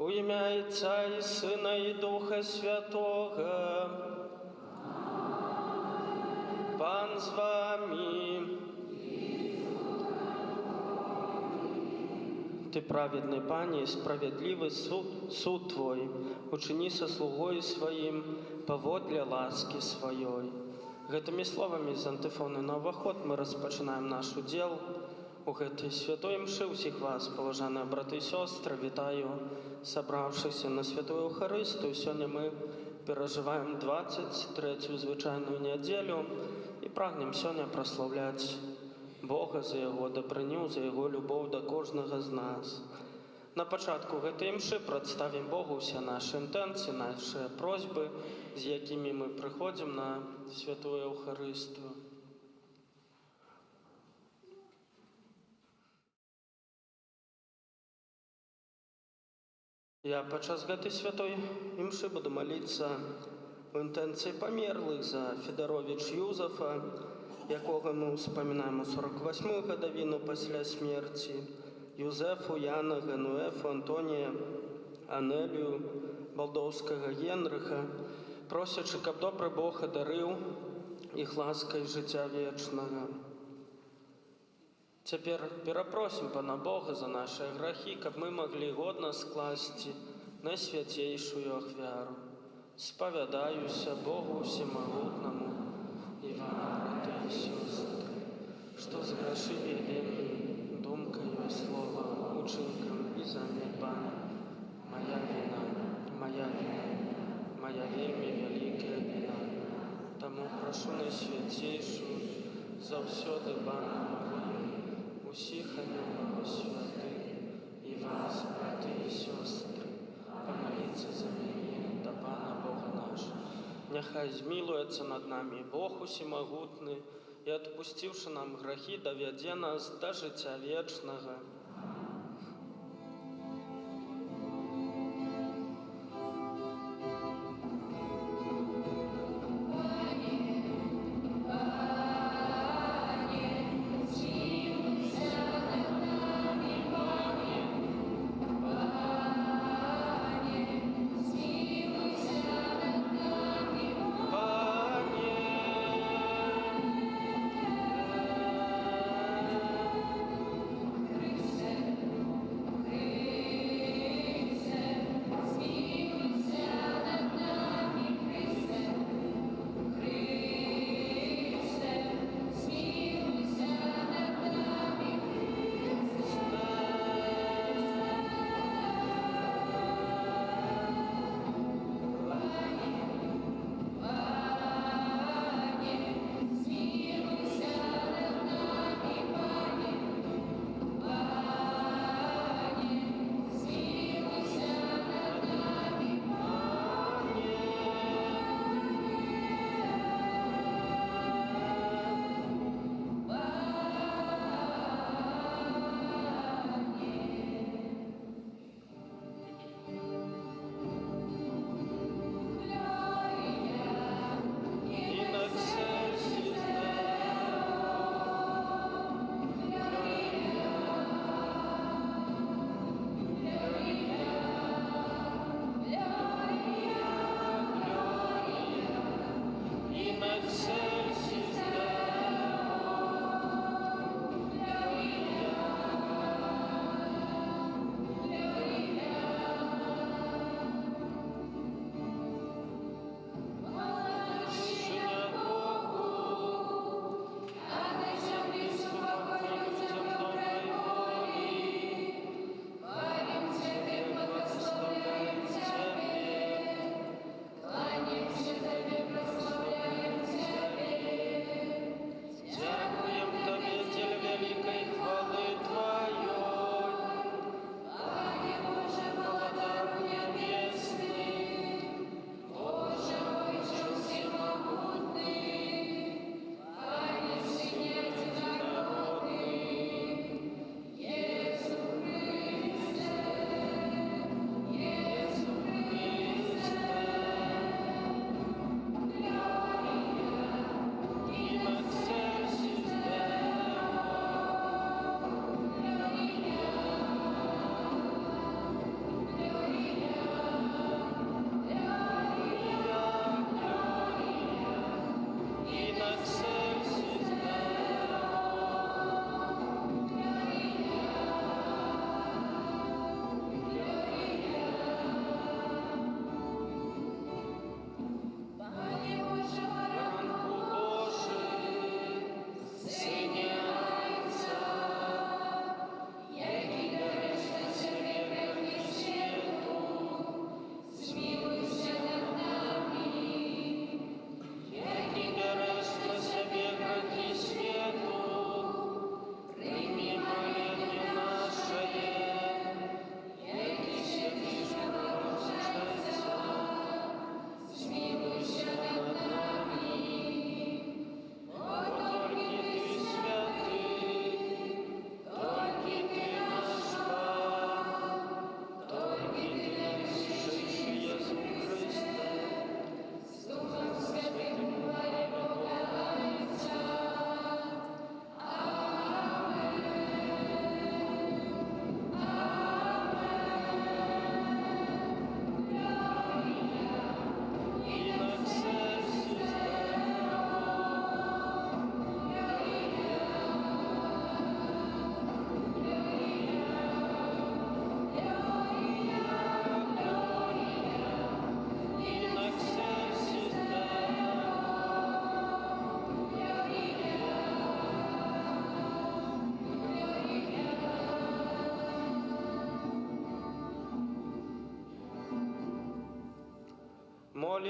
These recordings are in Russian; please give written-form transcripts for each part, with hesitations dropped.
У ім'я Отця і Сина і Духа Святого. Пан з вами. Ты праведный, Пане, и справедливый суд Твой. Учини со слугою Своим поводле ласки Своей. Гэтымі словамі з антыфоны на ўваход мы распачынаем наш удзел у гэтай святой імшы. Усіх вас, паважаныя браты і сёстры, вітаю, сабраўшыся на святую Эўхарыстыю. Сёння мы перажываем 23-ю звычайную нядзелю і прагнем сёння праслаўляць Бога за Яго дабрыню, за Яго любоў да кожнага з нас. На пачатку гэтай імшы прадставім Богу ўсе нашы інтэнцыі, нашыя просьбы, з якімі мы прыходзім на святую Эўхарыстыю. Я падчас гэтай святой імшы буду маліцца у інтэнцыі памерлых за Федаровіч Юзафа, якога мы ўспамінаем у 48-ю гадавіну пасля смерці, Юзефу, Яна, Генуэфу, Антонія, Анелію, Балдоўскага Генрыха, просячы, каб добры Бог адарыў іх ласкай жыцця вечнага. Цяпер перапросім Пана Бога за нашыя грахі, каб мы маглі годна скласці найсвяцейшую ахвяру. Спавядаюся Богу Всемагутнаму і вам, браты і сёстры, што зграшылі вельмі думкаю, словам, учынкам і занядбаннем. Моя віна, моя вельмі вялікая віна. Таму прашу найсвяцейшую заўсёды Пану Марыю, усіх анёлаў святых і вас, браты і сёстры, памаліцца за мяне да Пана Бога нашага. Няхай змілуецца над намі Бог усемагутны і, адпусціўшы нам грахі, давядзе нас да жыцця вечнага.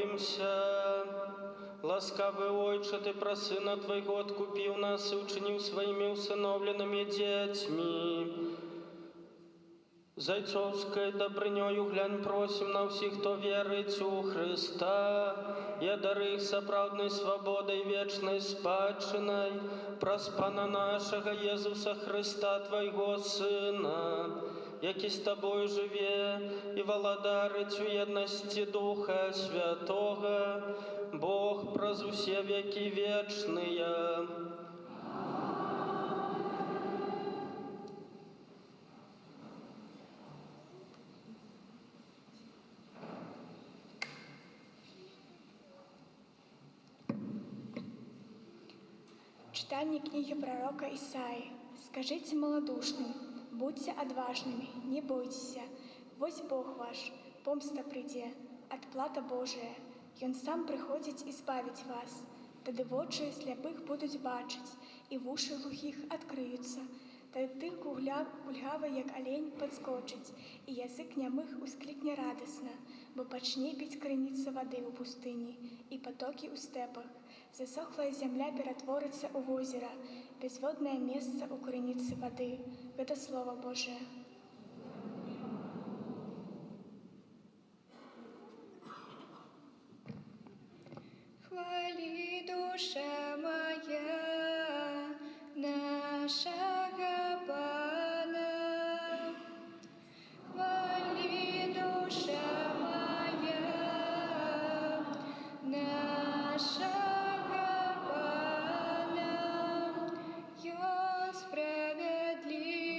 Помолимся. Ласкавый Ойче, Ты про Сына Твоего откупил нас и учинил своими усыновленными детьми. Зайцовской добрынёю глянь просим на всіх, хто вірить у Христа, і одари їх сапраўднай свободой вечной спадчынай, праз Пана нашага Езуса Христа, Твайго Сына, які з Тобою живе і валадарить у єдності Духа Святого, Бог праз усе веки вечные. Читание книги пророка Исаии. «Скажите малодушным, будьте отважными, не бойтесь, вось Бог ваш, помста придет, отплата Божия, и Он сам приходит избавить вас. Тады вочы сляпых будуть бачить, и вуши глухих открыются. Тады кульгавы, як олень, подскочить, и язык нямых ускликне радостно, бо пачне пить крыніцы воды у пустыні, и потоки у степах. Засохлая земля ператворится у озера, безводное место у крыніцы воды». Это Слово Божие. Хвали, душа моя, нашего Пана. Хвали, душа моя, нашего Пана. И Он справедливо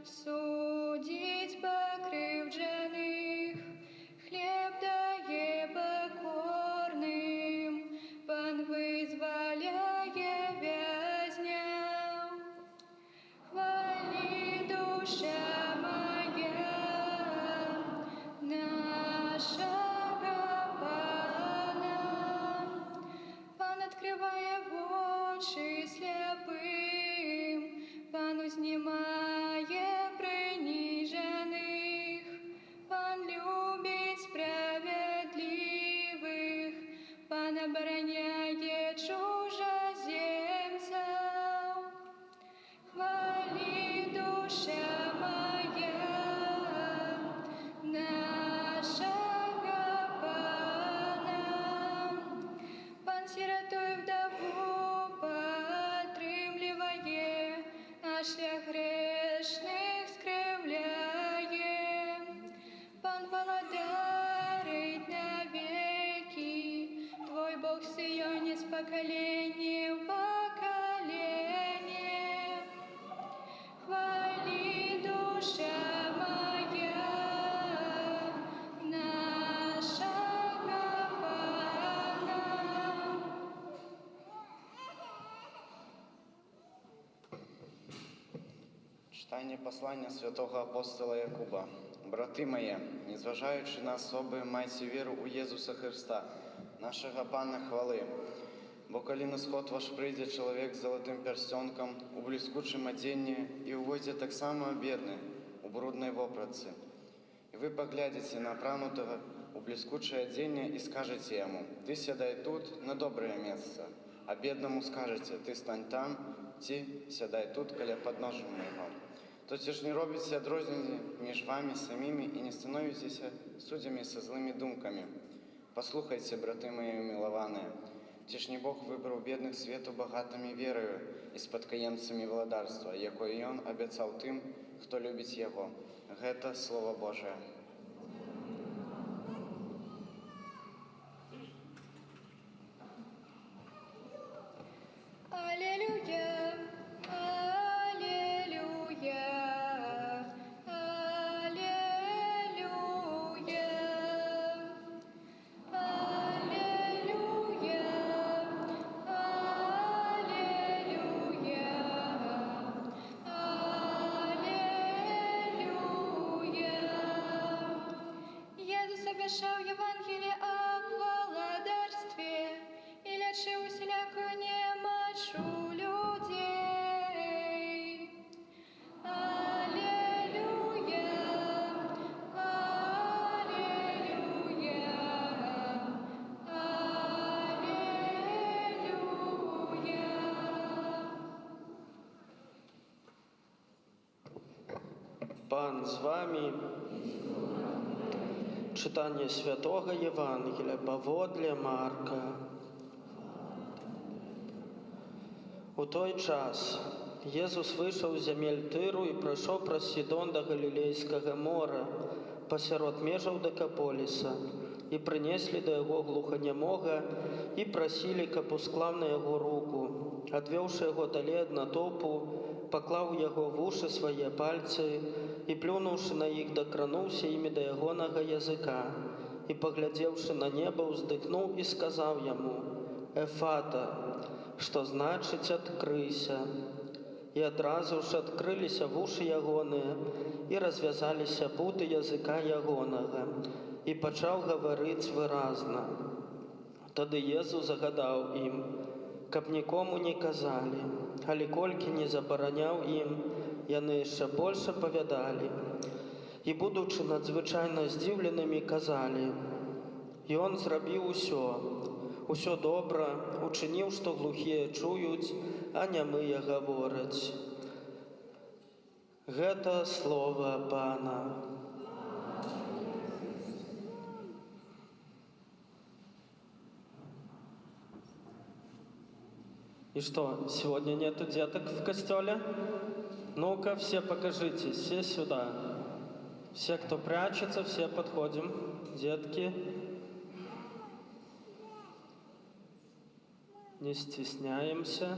судить покривджених, хлеб дає покорним, Пан визволяє в'язня. Хвали, душа моя, нашого Пана. Пан открыває очі сляпим, Пан узнімає принижених, Пан любить справедливих, Пан обороняє чужоземцев. Хвали, душа моя, нашего Пана. Пан сироту и вдову підтримлює, а шлях грешних скривляє. Пан володарить навеки, Твой Бог в Сионе с поколения в поколение. Хвали, душа моя, нашего Пана. Читання послання святого апостола Якуба. Брати мої, незважаючи на особи, майте віру у Єзуса Христа, нашого Пана хвали. Бо коли на сход ваш прийде чоловік з золотим перстенком, у блискучем оденні, і увойде так само бедный, у брудной вопроці. И вы поглядите на апранутого у блескучее оденье и скажете ему: «Ты сядай тут, на доброе место», а бедному скажете: «Ты стань там, ти сядай тут, коля подножия моего». То ж не робите одрознення між вами самими и не становитесь судьями со злыми думками. Послухайте, браты мои умилованные, ж не Бог выбрал бедных свету богатыми верою и спадкоємцями владарства, якое Он обіцяв тим, хто любить Його. Это Слово Божие. Аллилуйя, аллилуйя, аллилуйя, аллилуйя, аллилуйя, аллилуйя. Пан з вами. Читання Святого Євангелія паводле Марка. У той час Єсус вийшов з земель Тиру і пройшов праз Сідон до Галілейського мора, посеред межаў Декаполіса, і принесли до яго глуханямога і просили, каб усклав на яго руку. Адвёўшы яго далей ад натоўпу, паклаў яго в уши свае пальцы і, плюнуўшы на іх, дакрануўся імі да ягонага языка. І, паглядзеўшы на неба, уздыхнуў і сказаў яму: «Эфата», што значыць «адкрыйся». І адразу ж адкрыліся вушы ягоныя, і развязаліся путы языка ягонага, і пачаў гаварыць выразна. Тады Езус загадаў ім, каб нікому не казалі, але колькі не забараняў ім, яны яшчэ больш апавядалі. І, будучы надзвычайна здзіўленымі, казалі: «Ён зрабіў усё добра, учыніў, што глухія чуюць, а нямыя гавораць». Гэта слова Пана. И что, сегодня нету деток в костеле? Ну-ка, все покажите, все сюда. Все, кто прячется, все подходим. Детки. Не стесняемся.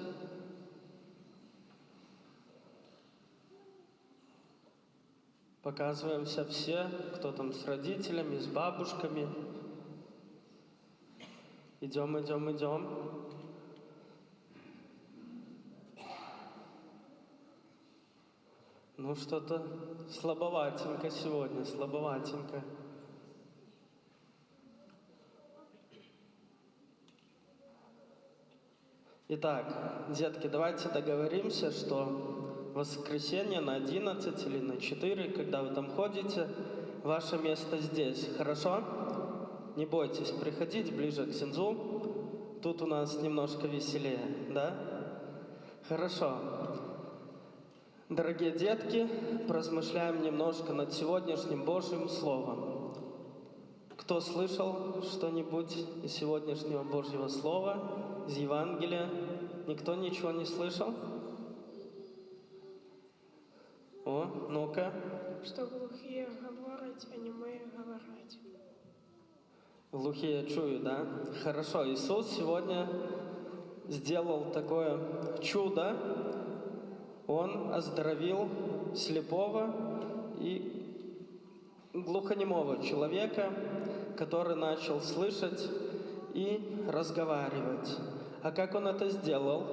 Показываемся все, кто там с родителями, с бабушками. Идем, идем, идем. Ну, что-то слабоватенько сегодня, слабоватенько. Итак, детки, давайте договоримся, что в воскресенье на 11 или на 4, когда вы там ходите, ваше место здесь, хорошо? Не бойтесь приходить ближе к синзу, тут у нас немножко веселее, да? Хорошо. Дорогие детки, поразмышляем немножко над сегодняшним Божьим Словом. Кто слышал что-нибудь из сегодняшнего Божьего Слова, из Евангелия? Никто ничего не слышал? О, ну-ка. Что глухие говорят, а немые говорят. Глухие чуют, да? Хорошо, Иисус сегодня сделал такое чудо. Он оздоровил слепого и глухонемого человека, который начал слышать и разговаривать. А как он это сделал?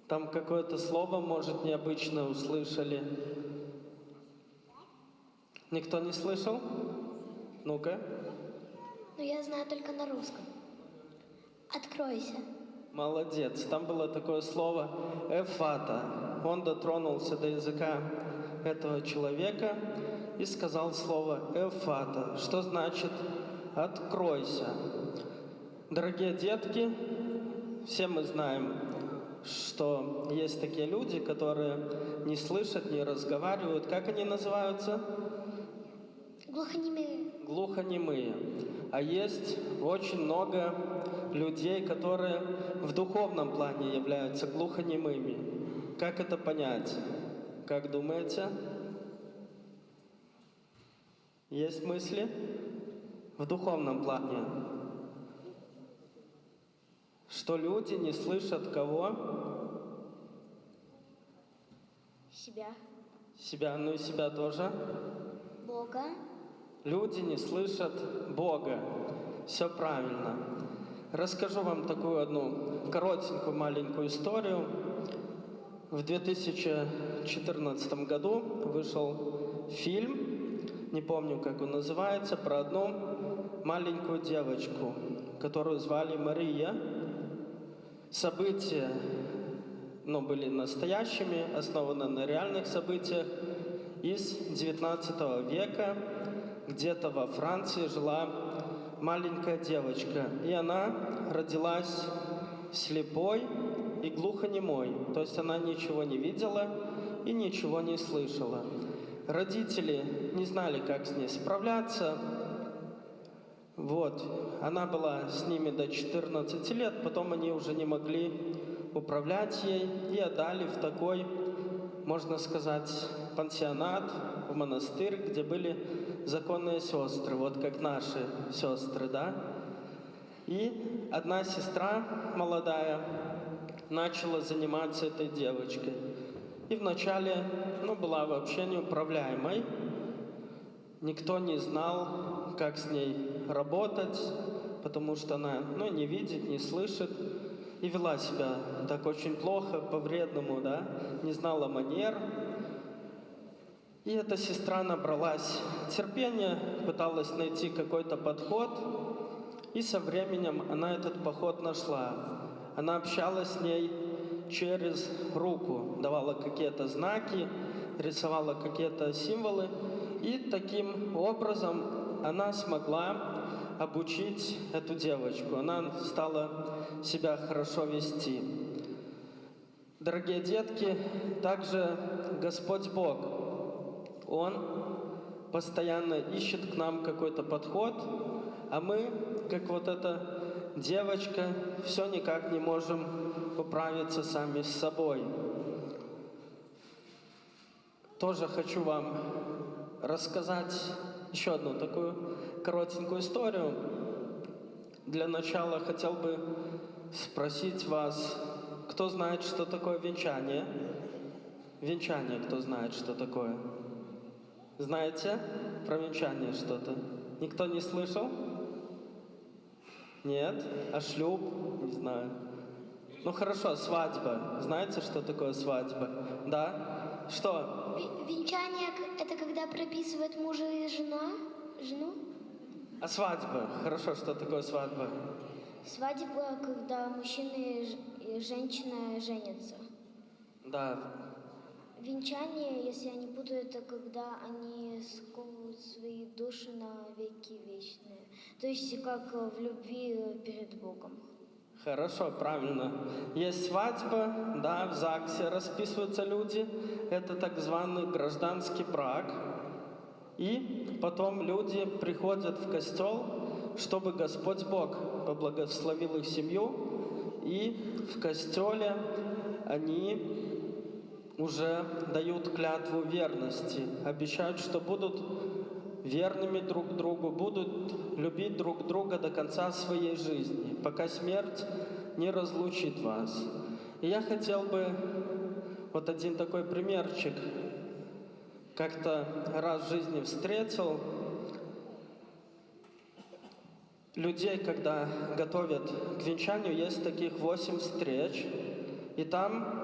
Там какое-то слово, может, необычно услышали. Никто не слышал? Ну-ка. Но я знаю только на русском. Откройся. Молодец. Там было такое слово «эфата». Он дотронулся до языка этого человека и сказал слово «эфата», что значит «откройся». Дорогие детки, все мы знаем, что есть такие люди, которые не слышат, не разговаривают. Как они называются? Глухонемые. Глухонемые. А есть очень много людей, которые в духовном плане являются глухонемыми. Как это понять? Как думаете? Есть мысли? В духовном плане. Что люди не слышат кого? Себя. Себя, ну и себя тоже. Бога. Люди не слышат Бога. Все правильно. Расскажу вам такую одну коротенькую маленькую историю. В 2014 году вышел фильм, не помню, как он называется, про одну маленькую девочку, которую звали Мария. События, были настоящими, основаны на реальных событиях из 19 века. Где-то во Франции жила маленькая девочка, и она родилась слепой и глухонемой, то есть она ничего не видела и ничего не слышала. Родители не знали, как с ней справляться. Вот, она была с ними до 14 лет, потом они уже не могли управлять ей и отдали в такой, можно сказать, пансионат, в монастырь, где были законные сестры, вот как наши сестры, да. И одна сестра молодая начала заниматься этой девочкой. И вначале, была вообще неуправляемой. Никто не знал, как с ней работать, потому что она, не видит, не слышит. И вела себя так очень плохо, по-вредному, да, не знала манер. И эта сестра набралась терпения, пыталась найти какой-то подход, и со временем она этот подход нашла. Она общалась с ней через руку, давала какие-то знаки, рисовала какие-то символы, и таким образом она смогла обучить эту девочку. Она стала себя хорошо вести. Дорогие детки, также Господь Бог, Он постоянно ищет к нам какой-то подход, а мы, как вот эта девочка, все никак не можем управиться сами с собой. Тоже хочу вам рассказать еще одну такую коротенькую историю. Для начала хотел бы спросить вас, кто знает, что такое венчание? Венчание, кто знает, что такое? Знаете про венчание что-то? Никто не слышал? Нет? А шлюб? Не знаю. Хорошо, свадьба. Знаете, что такое свадьба? Да? Что? Венчание – это когда прописывают мужа и жену? А свадьба? Хорошо, что такое свадьба? Свадьба, когда мужчина и женщина женятся. Да. Венчание, если я не путаю, это когда они сковывают свои души на веки вечные. То есть как в любви перед Богом. Хорошо, правильно. Есть свадьба, да, в ЗАГСе расписываются люди. Это так званый гражданский брак. И потом люди приходят в костел, чтобы Господь Бог поблагословил их семью. И в костеле они уже дают клятву верности, обещают, что будут верными друг другу, будут любить друг друга до конца своей жизни, пока смерть не разлучит вас. И я хотел бы вот один такой примерчик. Как-то раз в жизни встретил людей, когда готовят к венчанию, есть таких 8 встреч, и там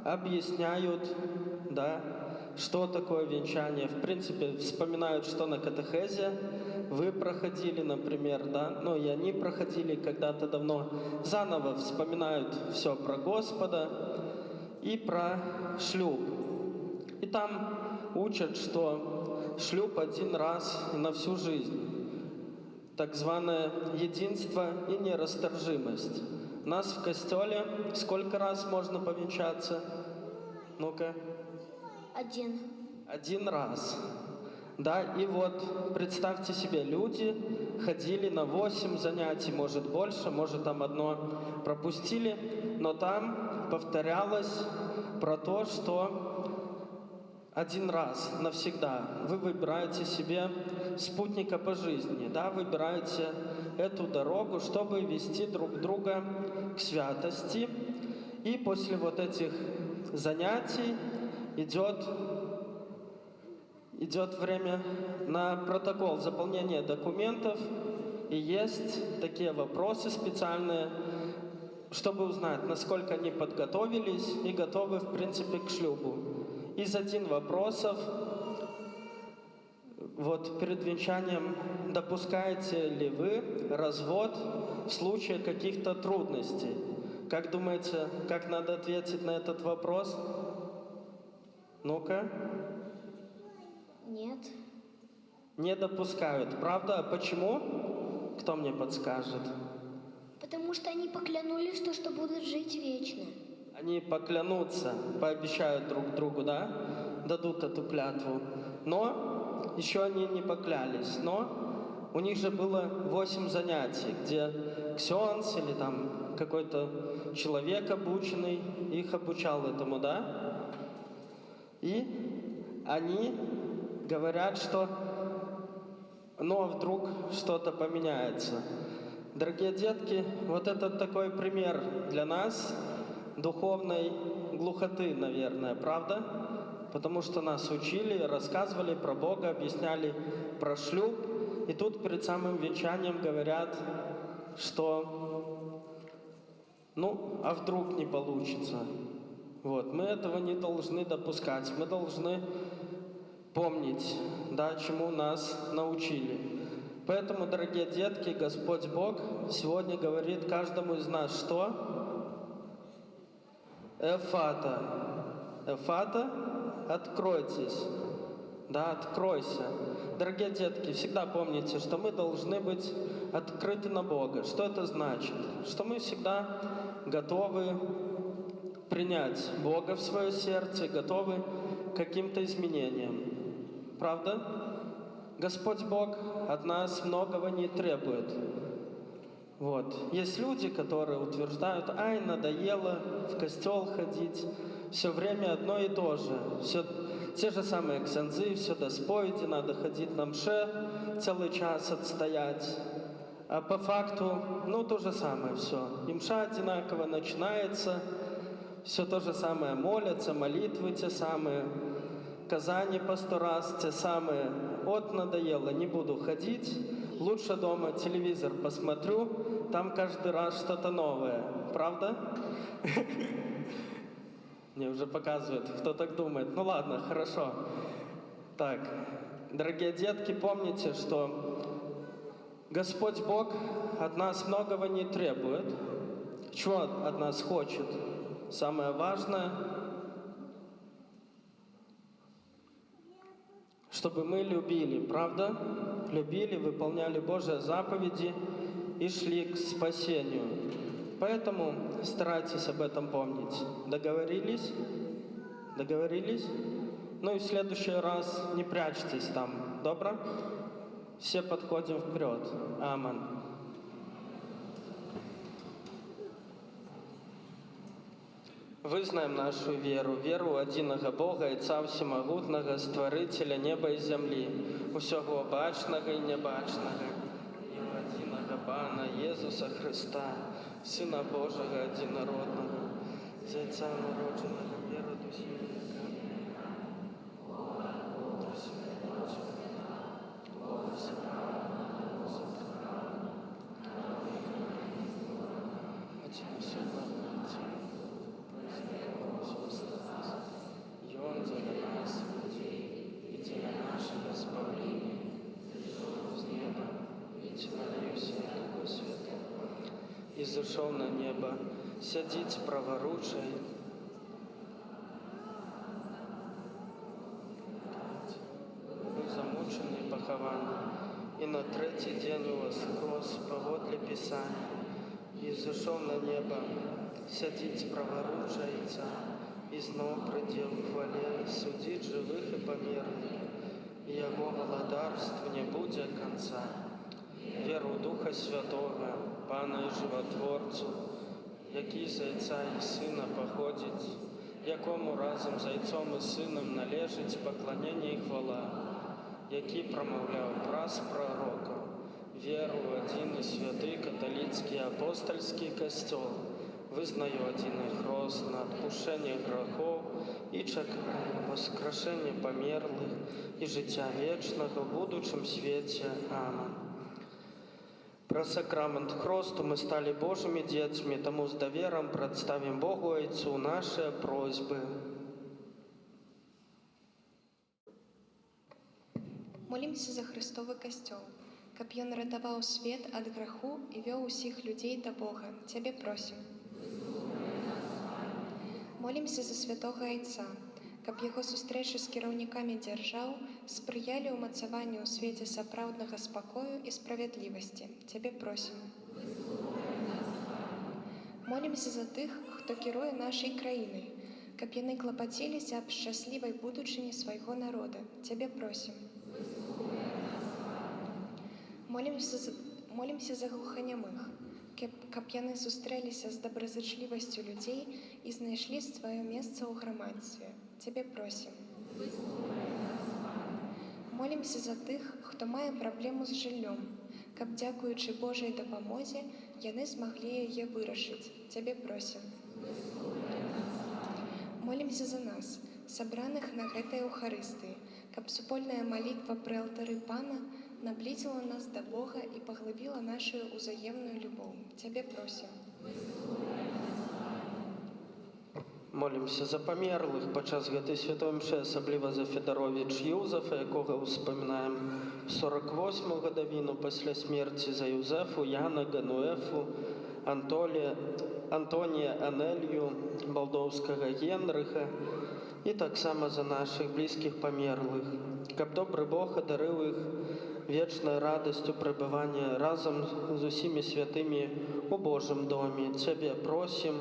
объясняют, да, что такое венчание. В принципе, вспоминают, что на катехезе вы проходили, например, да, и они проходили когда-то давно. Заново вспоминают все про Господа и про шлюб. И там учат, что шлюб один раз и на всю жизнь. Так званое единство и нерасторжимость. У нас в костеле сколько раз можно повенчаться? Ну-ка. Один раз. Да, и вот представьте себе, люди ходили на 8 занятий, может больше, может там одно пропустили, но там повторялось про то, что один раз навсегда вы выбираете себе спутника по жизни, да, выбираете эту дорогу, чтобы вести друг друга к святости. И после вот этих занятий идет время на протокол заполнения документов, и есть такие вопросы специальные, чтобы узнать, насколько они подготовились и готовы, в принципе, к шлюбу. Из 1 вопросов, вот перед венчанием, допускаете ли вы развод в случае каких-то трудностей? Как думаете, как надо ответить на этот вопрос? Ну-ка. Нет. Не допускают. Правда? А почему? Кто мне подскажет? Потому что они поклялись, что будут жить вечно. Они поклянутся, пообещают друг другу, да, дадут эту клятву. Но еще они не поклялись. Но у них же было 8 занятий, где ксенц или там какой-то человек обученный их обучал этому, да? И они говорят, что но вдруг что-то поменяется. Дорогие детки, вот это такой пример для нас духовной глухоты, наверное, правда? Потому что нас учили, рассказывали про Бога, объясняли про шлюб. И тут перед самым венчанием говорят, что ну, а вдруг не получится? Вот, мы этого не должны допускать. Мы должны помнить, да, чему нас научили. Поэтому, дорогие детки, Господь Бог сегодня говорит каждому из нас, что? Эфата. Эфата, откройтесь. Да, откройся. Дорогие детки, всегда помните, что мы должны быть открыты на Бога. Что это значит? Что мы всегда готовы принять Бога в свое сердце, готовы к каким-то изменениям. Правда? Господь Бог от нас многого не требует. Вот. Есть люди, которые утверждают, ай, надоело в костел ходить, все время одно и то же. Все те же самые ксяндзы, все до споведи, надо ходить на мше, целый час отстоять. А по факту, ну, то же самое все. И мша одинаково начинается, все то же самое, молятся, молитвы те самые, казани по 100 раз те самые. Вот надоело, не буду ходить, лучше дома телевизор посмотрю, там каждый раз что-то новое. Правда? Мне уже показывают, кто так думает. Ну ладно, хорошо. Так, дорогие детки, помните, что Господь Бог от нас многого не требует. Чего от нас хочет? Самое важное, чтобы мы любили, правда? Любили, выполняли Божьи заповеди и шли к спасению. Поэтому старайтесь об этом помнить. Договорились? Договорились? Ну и в следующий раз не прячьтесь там. Добро? Все подходим вперед. Аминь. Вызнаем нашу веру, веру одиного Бога, Отца Всемогутного, Створителя неба и земли, усього бачного і небачного, і в одиного Пана Єсуса Христа, Сина Божого одинородного, з Отця народженого, віру душі віка. И зашел на небо, сядить праворучей. Был замучен и похован, и на третий день воскрес поводле Писания. И зашел на небо, сядить праворучей Отца, и знов придел в хвале, судить живых и померных, и Его владарству не будет конца. Веру Духа Святого, Пана і Животворцу, який з Отця і Сина походить, якому разом з Отцом і Сином належить поклонення і хвала, який промовляв праз пророка, веру в один і святий католицький апостольський костел, визнаю один і хрост на отпущення грехов і чекаю воскрешення померлих і життя вічного в будучому світі. Аминь. Про сакрамент хросту мы стали Божьими детьми, тому с довером представим Богу Отцу наши просьбы. Молимся за Христовый костел, каб ён ратаваў свет ад граху і вёў усіх людзей да Бога. Цябе просім. Молимся за святого Отца, каб яго сустрэчы з кіраўнікамі дзяржаў спрыялі ўмацаванню ў свеце сапраўднага спакою і справядлівасці. Цябе просім. Молімся за тых, хто кіруе нашай краінай, каб яны клапаціліся аб шчаслівай будучыні свайго народа. Цябе просім. Молімся за глуханямых, каб яны сустрэліся з добразычлівасцю людзей і знайшлі сваё месца ў грамадстве. Цябе просім. Молімся за тых, хто мае праблему з жыллём, каб, дзякуючы Божай дапамозе, яны змаглі яе вырашыць. Цябе просім. Молімся за нас, сабраных на гэтай Еўхарыстыі, каб супольная малітва пры алтары Пана наблізіла нас да Бога і паглыбіла нашу узаемную любоў. Цябе просім. Молімся за памерлых падчас гэтай святой мшы, асабліва за Федаровіч Юзафа, якога ўспамінаем 48-му гадавіну пасля смерці, за Юзефу, Яна, Гануэфу, Антонія Анелью, балдоўскага Генрыха і таксама за нашых блізкіх памерлых, каб добры Бог адарыў іх вечнай радасцю пребывання разам з усімі святымі у Божым доме. Цябе просім.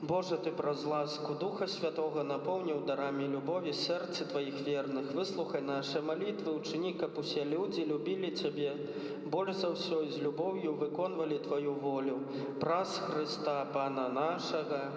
Боже, Ты праз ласку Духа Святого напоўніў дарамі любові сэрцы Тваіх верных. Выслухай нашы малітвы, учыні, каб усе людзі любілі Цябе, больш за ўсё і з любоўю выконвалі Тваю волю. Праз Хрыста, Пана нашага.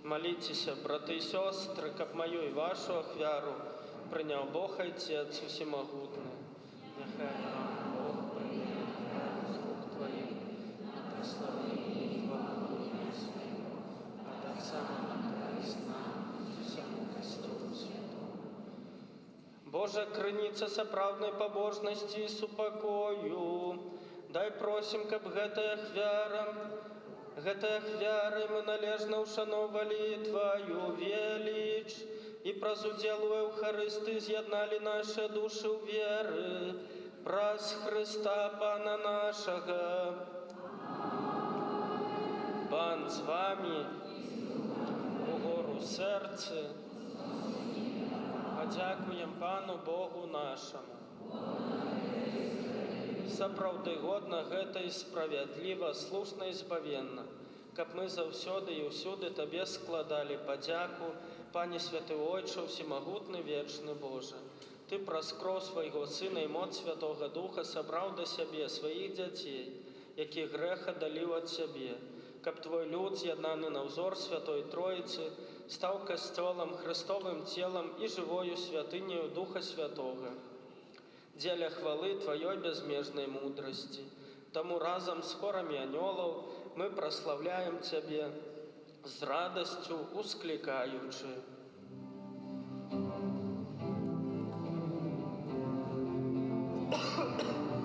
Моліцеся, браты і сёстры, каб маю і вашу ахвяру прыняў Бог Айцец усімагутны. Няхай вам Бог прыме ахвяру з рук Тваіх на праславленне Тваго імя свайго, а таксама на карысць нам усяму касцёлу святому. Божа, крыніца сапраўднай пабожнасці і супакою, дай просім, каб гэтая ахвярай мы належна ушановвалі Тваю веліч і праз удзел у Еўхарыстыі з'ядналі нашы душы ў веры праз Хрыста Пана нашага. Пан з вамі, угору сэрцы, падзякуем Пану Богу нашаму. Сапраўды годна гэта і справядліва, слушна і збавенна, каб мы заўсёды і ўсюды Табе складалі падзяку, Пане Святы Ойча, усімагутны вечны Божа. Ты праз кроў свайго Сына і моц Святога Духа сабраў да сябе сваіх дзяцей, якіх грэх аддаліў ад Сябе, каб Твой люд, з'яднаны на ўзор Святой Троіцы, стаў касцёлам, Христовым целам і жывою святыняю Духа Святога. Дзеля хвалы Тваёй безмежнай мудрасці. Таму разам з хорамі анёлаў мы праслаўляем Цябе з радасцю усклікаючы. Hosana,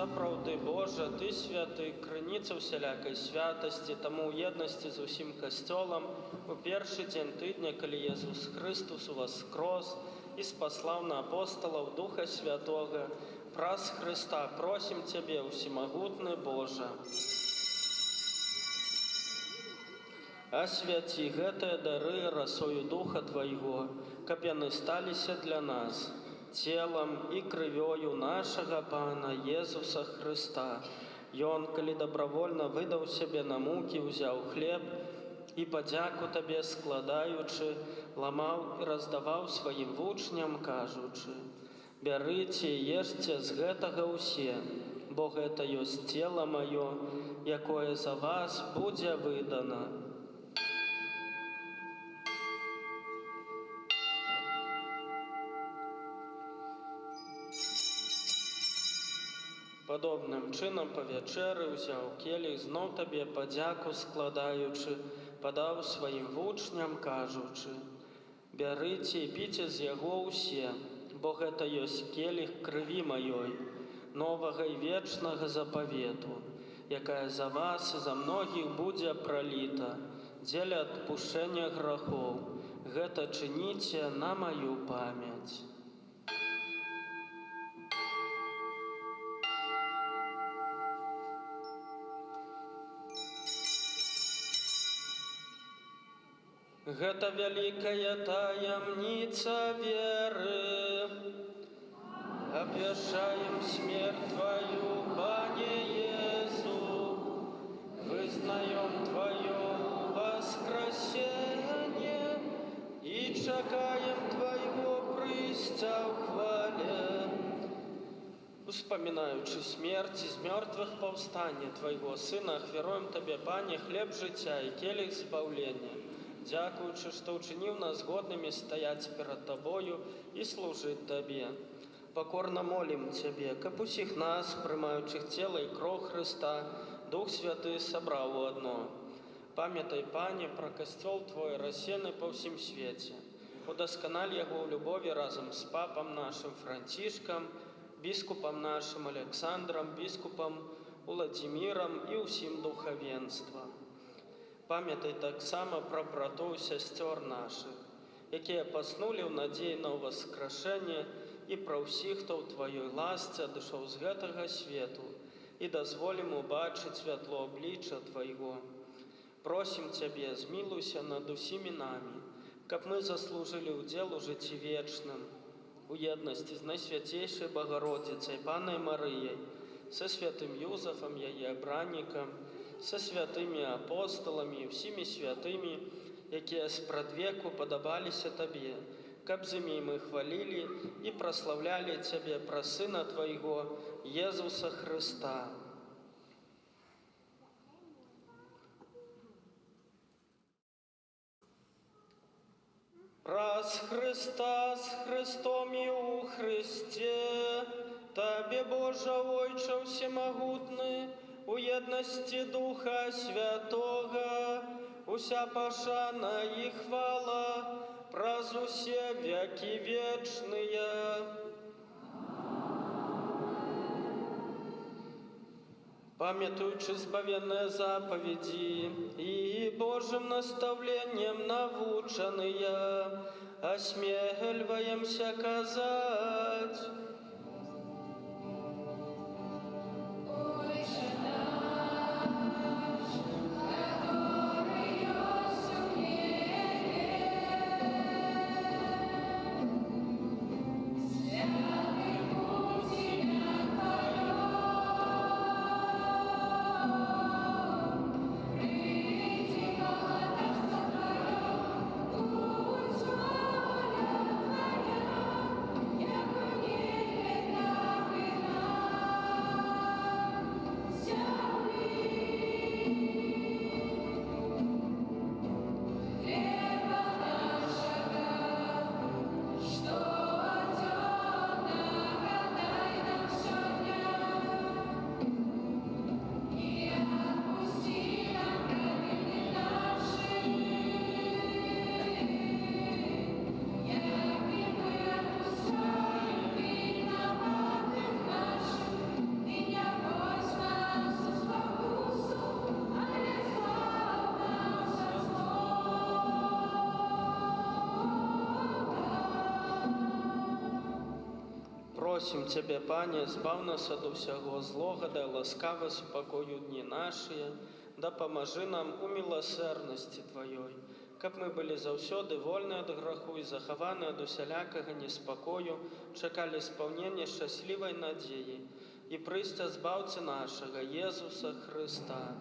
сапраўды Божа, Ты святы, крыніца ўсялякай святасці, таму ў еднасці з усім касцёлам у першы дзень тыдня, калі Езус Христус уваскрос і спаслаў на апосталаў Духа Святога, праз Христа просім Цябе, усімагутны Божа. Асвяці гэтыя дары расою Духа Твайго, каб яны сталіся для нас целам і крывёю нашага Пана Езуса Христа. Ён, калі добравольна выдаў сябе на мукі, узяў хлеб і падзяку Табе складаючы, ламаў і раздаваў сваім вучням, кажучы: «Бярыце і ешце з гэтага ўсе, бо гэта ёсць цела маё, якое за вас будзе выдана». Падобным чынам па вячэры ўзяў келіх, зноў Табе падзяку складаючы, падаў сваім вучням, кажучы: «Бярыце і піце з яго ўсе, бо гэта ёсць келіх крыві маёй, новага і вечнага запавету, якая за вас і за многіх будзе праліта дзеля адпушчэння грахоў. Гэта чыніце на маю памяць». Гэта вялікая таямніца веры. Абвяшчаем смерть Твою, Пане Езу, вызнаем Твое воскресение и чакаем Твоего прыцця ў хвале. Успамінаючы смерць з мёртвых паўстання Твайго Сына, ахвяруем Табе, Пане, хлеб жыцця і келіх збаўлення, дзякуючы, што ўчыніў нас годнымі стаяць перад Табою і служыць Табе. Пакорна молім Цябе, каб усіх нас, прымаючых цела і кроў Хрыста, Дух Святы сабраў у адно. Памятай, Пане, пра касцёл Твой, рассеяны па ўсім свеце. Удасканаль яго ў любові разам з папам нашым Францішкам, біскупам нашым Александрам, біскупам Уладзімірам і ўсім духавенствам. Памятай таксама пра братоў і сясцёр нашых, якія паснулі ў надзеі на ўваскрашэнне, і пра ўсіх, хто ў Тваёй ласцы адышоў з гэтага свету, і дазволім убачыць святло аблічча Твайго. Просім Цябе, змілуйся над усімі намі, каб мы заслужылі ўдзел у жыцці вечным, у еднасці з Найсвяцейшай Багародзіцай, Панай Марыяй, са святым Юзафам, яе абраннікам, са святымі апосталамі і ўсімі святымі, якія спрадвеку падабаліся Табе, каб з імі мы хвалілі і праслаўлялі Цябе праз Сына Твайго, Езуса Хрыста. Праз Хрыста, з Христом і ў Христе, Табе, Божа, Ойча всемагутны, у еднасці Духа Святога, уся пашана і хвала праз усе векі вечныя. Памятуючы збавеныя запаведзі і Божым наставленнем навучаныя, асмельваемся казаць: Як у Просім Цябе, Пане, збав нас ад усяго злога, дай ласкава супакою дні нашыя, дапамажы нам у міласэрнасці Тваёй, каб мы былі заўсёды вольны ад граху і захаваны ад усялякага неспакою, чакалі спаўнення шчаслівай надзеі і прыйсця збаўцы нашага Езуса Хрыста.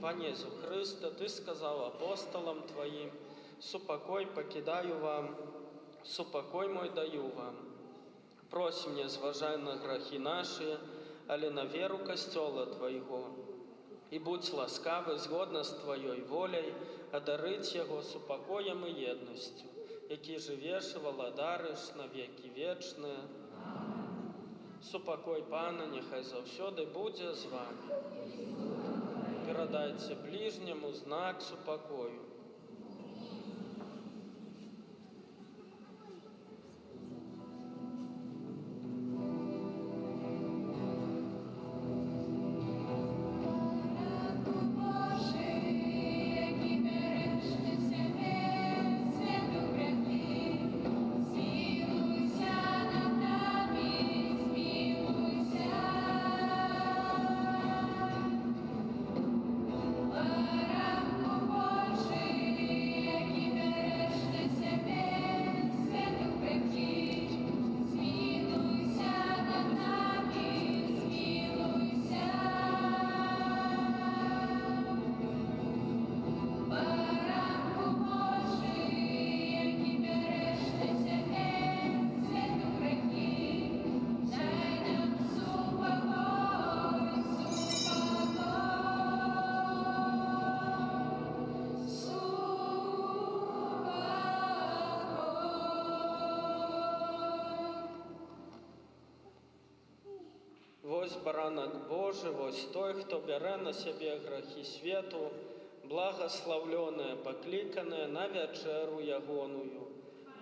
Пане Езу Хрыста, Ты сказаў апостолам Тваім: «Супакой пакідаю вам, супакой мой даю вам». Просім, не зважай на грахі нашыя, але на веру касцёла Твайго. І будь ласкавы згодна з Тваёй воляй адарыць яго супакоем і еднасцю, які жывеш і валадарыш на векі вечныя. Супакой Пана няхай заўсёды будзе з вами. Перадайце бліжняму знак супакою. Вось баранак Божы, вось той, хто бярэ на сябе грахі свету, благаслаўлёныя, пакліканыя на вячэру ягоную.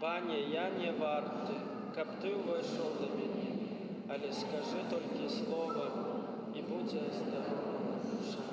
Пане, я не варты, каб Ты ўвайшоў да мяне, але скажы толькі слова, і будзе здаровая душа.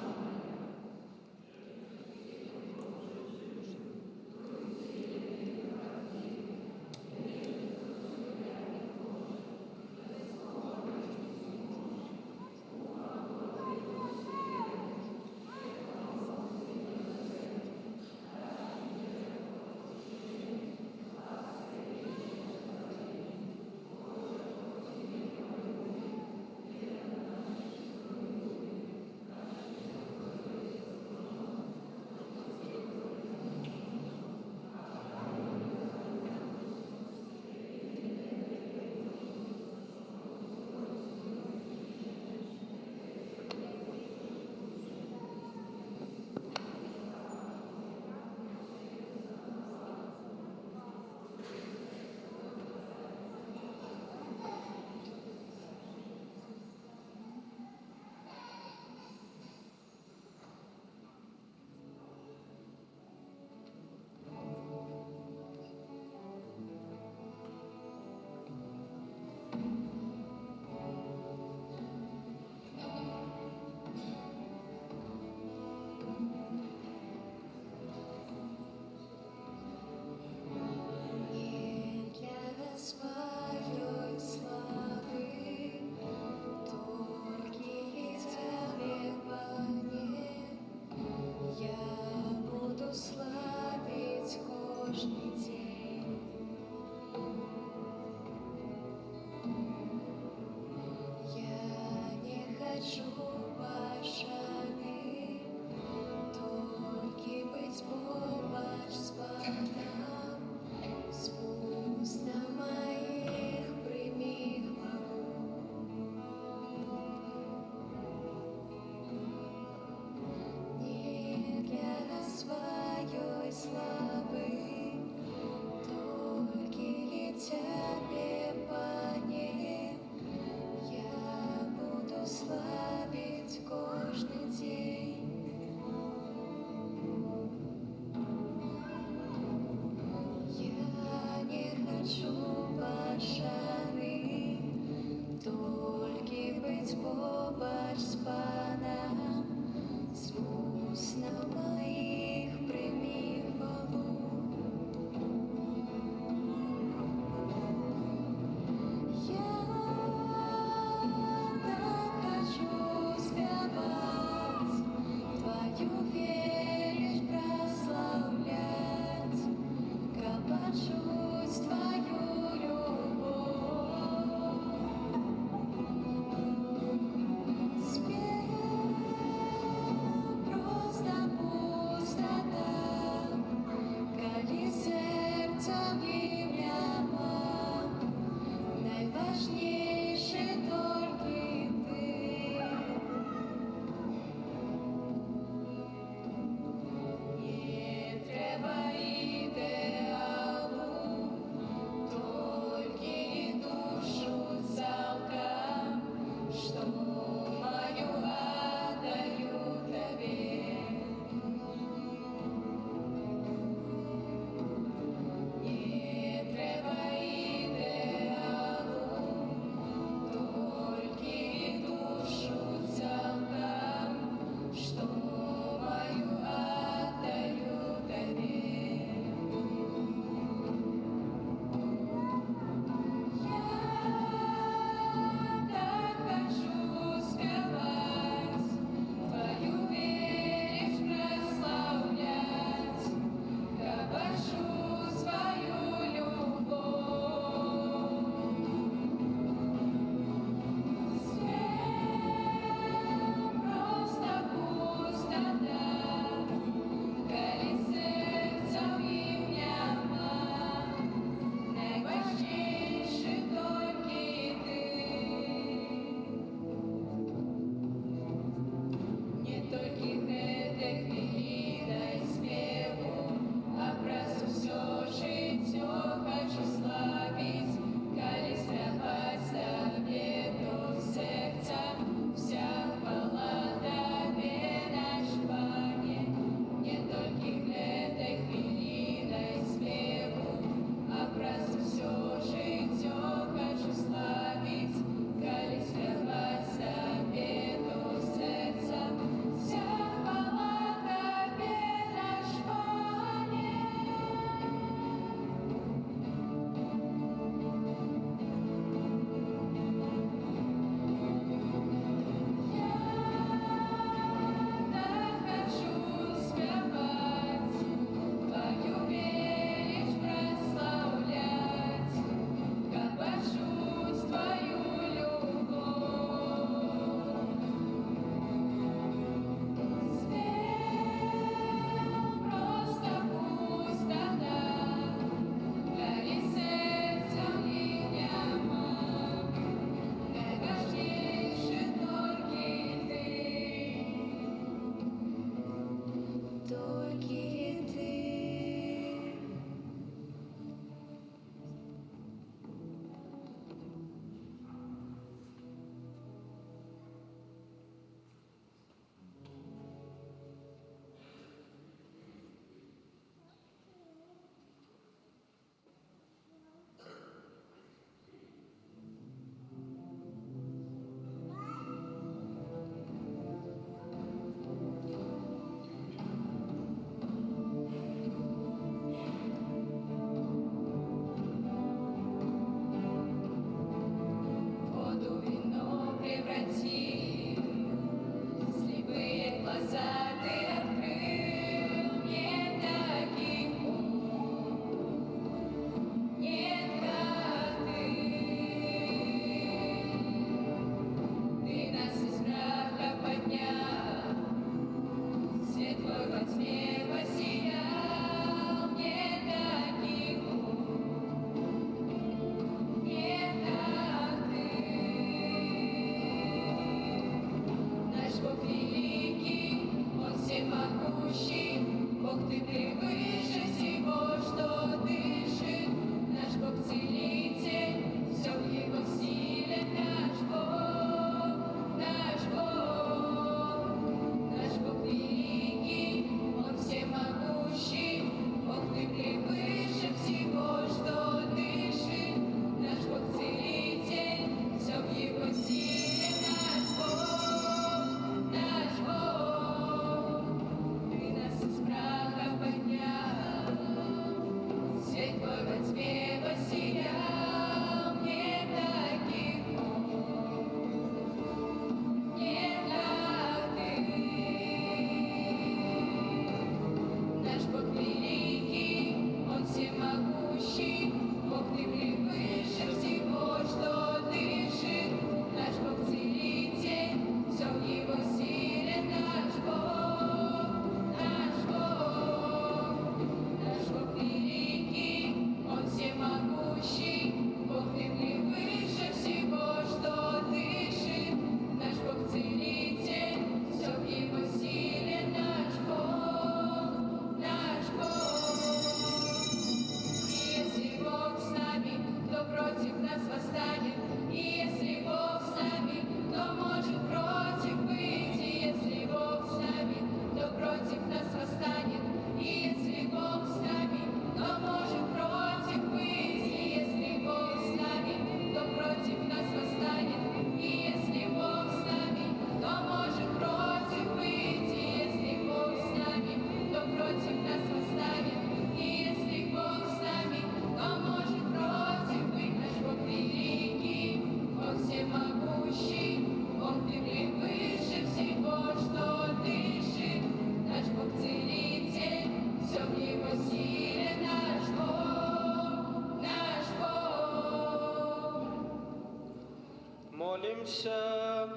Помолимся.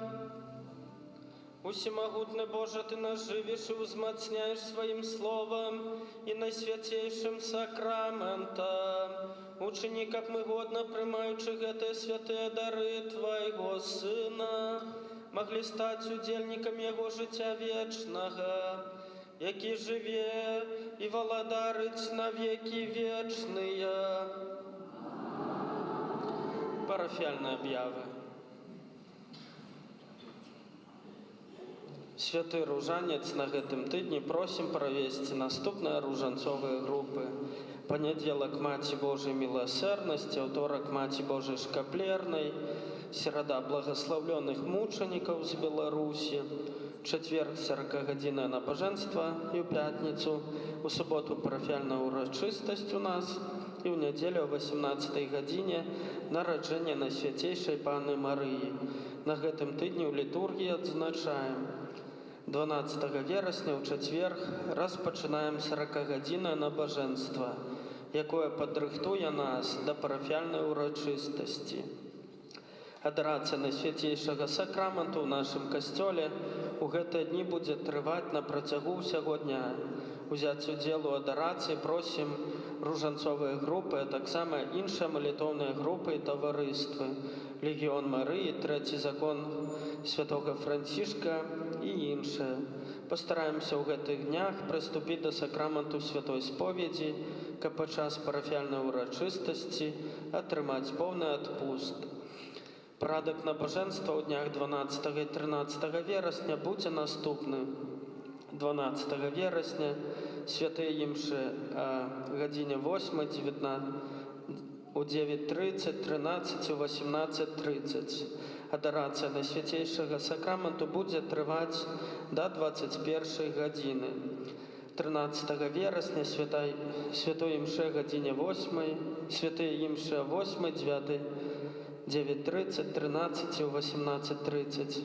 Усемогутный Боже, Ты нас живешь и узмацняешь Своим Словом и на святейшем сакрамента. Учини, как мы годно приймаючи гэтые святые дары Твоего Сына, могли стать удельниками Его життя вечного, які живе и володарить на веки вечные. Парафіяльні об'яви. Святы ружанец, на гэтым тыдні просім правесці наступныя ружанцовыя групы. Панядзелак Маці Божай міласэрнасці, аўторак Маці Божай шкаплернай, серада благословленных мучеников з Беларусі, четверг 40-гадзіннае набажэнства і ў пятніцу, у суботу парафіяльная урачыстасць у нас і ў нядзелю о 18-й гадзіне нараджэнне Найсвяцейшай Панны Марыі. На гэтым тыдні ў літургіі адзначаем 12 верасня ў чацверг распачынаем 40-гадзіннае набажэнства, якое падрыхтуе нас да парафіяльнай урачыстасці. Адарацыя Найсвяцейшага сакраменту ў нашым касцёле у гэтыя дні будзе трываць на працягу ўсяго дня. Узяць удзел у адарацыі просім ружанцовыя групы, а таксама іншыя малітоўныя групы і таварыствы. Легіён Марыі, трэці закон святога Францішка і іншыя. Пастараемся ў гэтых днях прыступіць да сакраменту святой споведзі, каб падчас парафіяльнай урачыстасці атрымаць поўны адпуст. Парадак набажэнства ў днях 12 і 13 верасня будзе наступны. 12 верасня святыя імшы о гадзіне 8, 19, у 9:30, 13, у 18:30. Адарацыя Найсвяцейшага сакраменту будзе трываць да 21 гадзіны. 13 верасня святой імшы о гадзіне 8, святыя імшы о 8, 9, 9:30, 13 у 18:30.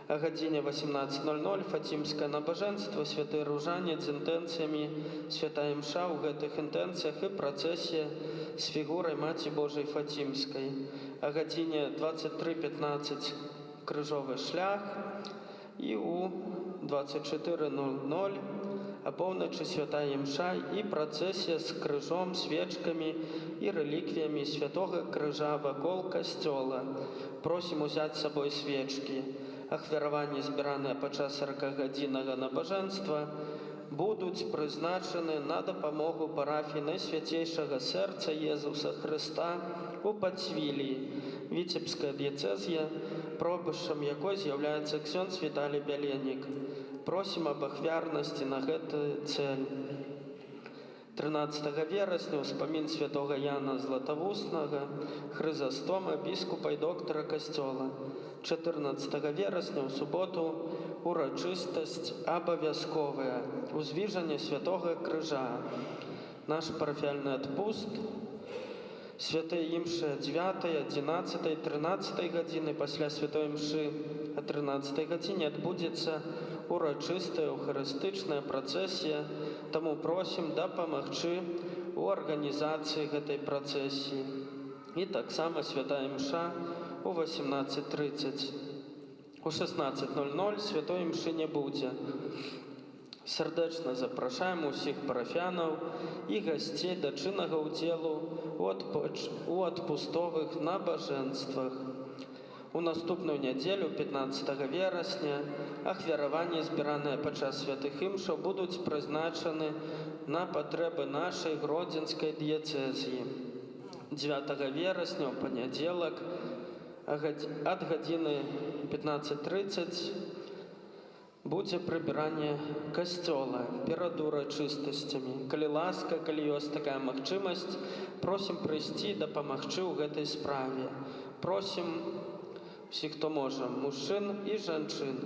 О гадзіне 18:00 фатімскае набажэнства, святы ружанец з інтэнцыямі, святая імша ў гэтых інтэнцыях і працэсія з фігурай Маці Божай Фатімскай. О гадзіне 23:15 крыжовы шлях і у 24:00 а поўначы святая імша і працэсія з крыжом, свечкамі і рэліквіямі святога крыжа вакол касцёла. Просім узяць з сабой свечкі. Ахвяраванні, збіраныя падчас 40-гадзіннага набажэнства, будуць прызначаны на дапамогу парафіі Найсвяцейшага сэрца Езуса Хрыста у Пацвіліі, Віцебская дыяцэзія, пробышчам якой з'яўляецца ксёндз Віталій Бяленнік. Просім аб ахвярнасці на гэтую цэль. 13 верасня ўспамін святога Яна Златавуснага, Хрызастома, біскупа і доктара касцёла. 14 верасня ў суботу урачыстасць абавязковая, узвіжанне святога крыжа. Наш парафіяльны адпуст святыя імшы 9, 11, 13 гадзіны, пасля святой імшы о 13 гадзіне адбудзецца урачыстая эўхарыстычная працэсія, таму просім дапамагчы ў арганізацыі гэтай працэсіі. І таксама святая імша у 18:30. У 16:00 святой імшы не будзе. Сардэчна запрашаем усіх парафіянаў і гасцей да чыннага ўдзелу у адпустовых набажэнствах. У наступную нядзелю, 15 верасня, ахвяраванні, збіраныя падчас святых імшаў, будуць прызначаны на патрэбы нашай гродзенскай дыяцэзіі. 9 верасня, у панядзелак, ад гадзіны 15:30 будзе прыбіранне касцёла перад урачыстасцямі. Калі ласка, калі ёсць такая магчымасць, просім прыйсці і дапамагчы ў гэтай справе. Просім всіх, хто можа, мужчын і жанчын.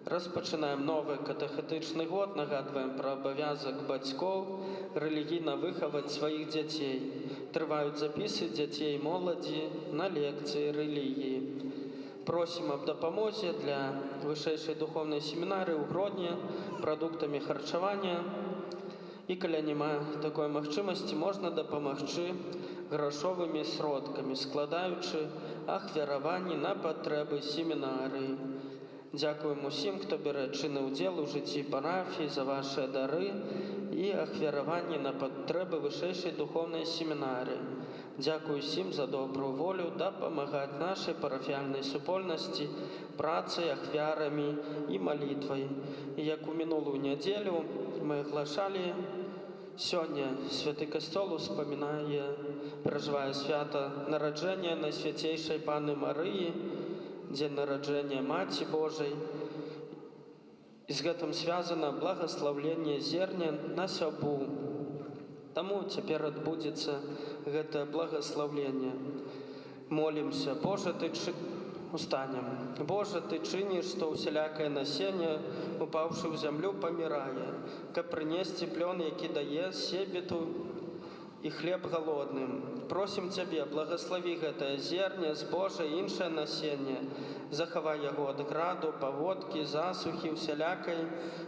Распачынаем новы катэхетычны год, нагадваем пра абавязак бацькоў рэлігійна выхаваць сваіх дзяцей. Трываюць запісы дзяцей і моладзі на лекцыі рэлігіі. Просім аб дапамозе для вышэйшай духоўнай семінарыі ў Гродні прадуктамі харчавання. І калі няма такой магчымасці, можна дапамагчы грошовымі сродкамі, складаючы ахвяраванні на патрэбы семінарыі. Дзякуем усім, хто бярэ чынны ўдзел у жыцці парафіі за вашыя дары і ахвяраванні на патрэбы вышэйшай духоўнай семінарыі. Дзякую усім за добрую волю дапамагаць нашай парафіяльнай супольнасці працай, ахвярамі і малітвай. І як у мінулую нядзелю мы аглашалі, сёння Святы Касцёл успамінае, перажывае свята нараджэння Найсвяцейшай Панны Марыі, дзень нараджэння Маці Божай. І з гэтым звязана благаслаўленне зерня на сябу. Таму цяпер адбудзецца гэтае благаслаўленне. Молімся, устанем. Божа, Ты чыніш, што усялякае насенне, упаўшы ў зямлю, памірае, каб прынесці плён, які дае себету і хлеб галодным. Просім Цябе, благаславі гэтае зерне, збожжа і іншае насенне, захавай яго ад граду, паводкі, засухі, усялякай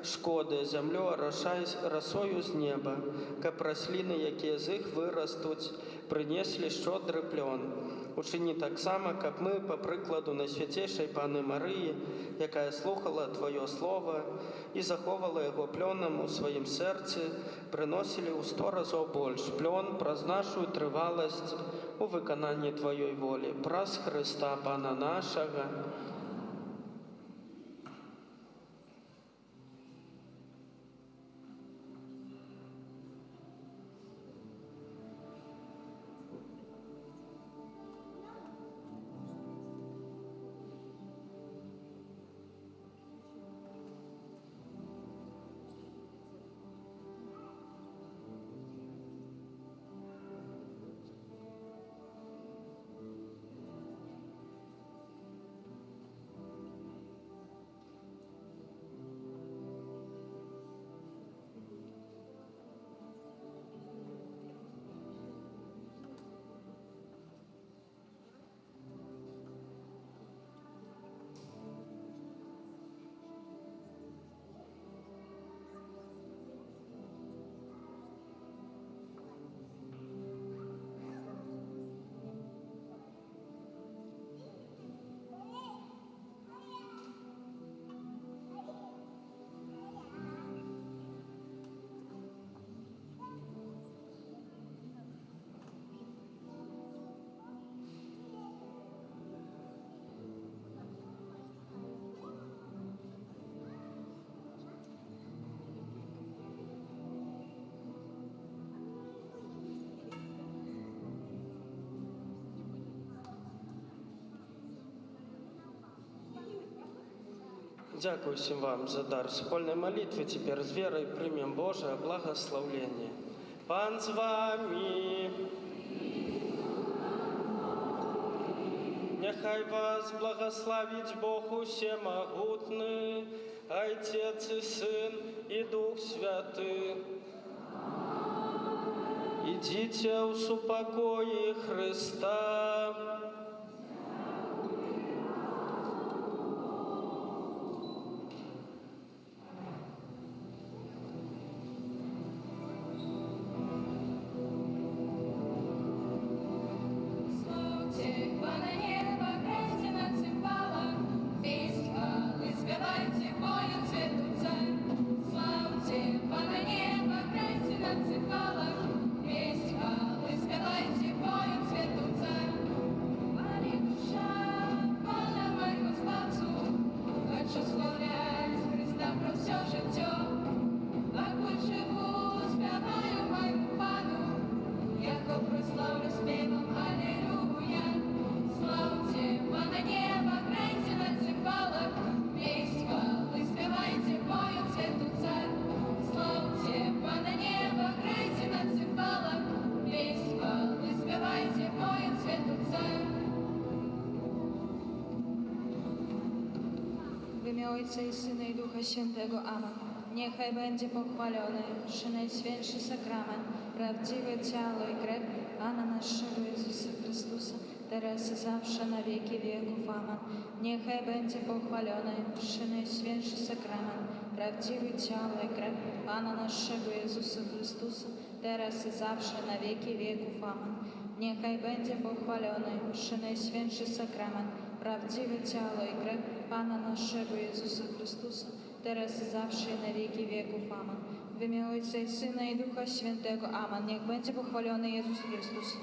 шкоды, зямлю арашай расою з неба, каб расліны, якія з іх вырастуць, прынеслі шчодры плён. Учыні таксама, каб мы, па прыкладу Найсвяцейшай Панны Марыі, якая слухала Твоё Слова і заховала яго плёнам у сваім сэрцы, прыносілі ў 100 разоў больш плён праз нашу трываласць у выкананні Тваёй волі. Праз Хрыста Пана нашага. Дякую всем вам за дар супольной молитвы. Теперь с верой примем Божие благословление. Пан с вами. Нехай вас благословить Бог усемогутный, Отец и Сын и Дух Святый. Идите в супокое Христа. Ojca i Syna i Ducha Świętego. Amen. Niechaj będzie pochwalony Najświętszy Sakrament, prawdziwe ciało i krew Pana naszego Jezusa Chrystusa, teraz i zawsze na wieki wieków. Amen. Niechaj będzie pochwalony Najświętszy Sakrament, prawdziwe ciało i krew Pana naszego Jezusa Chrystusa, teraz i zawsze na wieki wieków. Amen. Niechaj będzie pochwalony przy Najświętszy Sakrament, prawdziwe ciało i krew Pana naszego Jezusa Chrystusa, teraz i zawsze i na wieki wieków. Amen. W imię Ojca i Syna i Ducha Świętego. Amen. Niech będzie pochwalony Jezus Chrystus.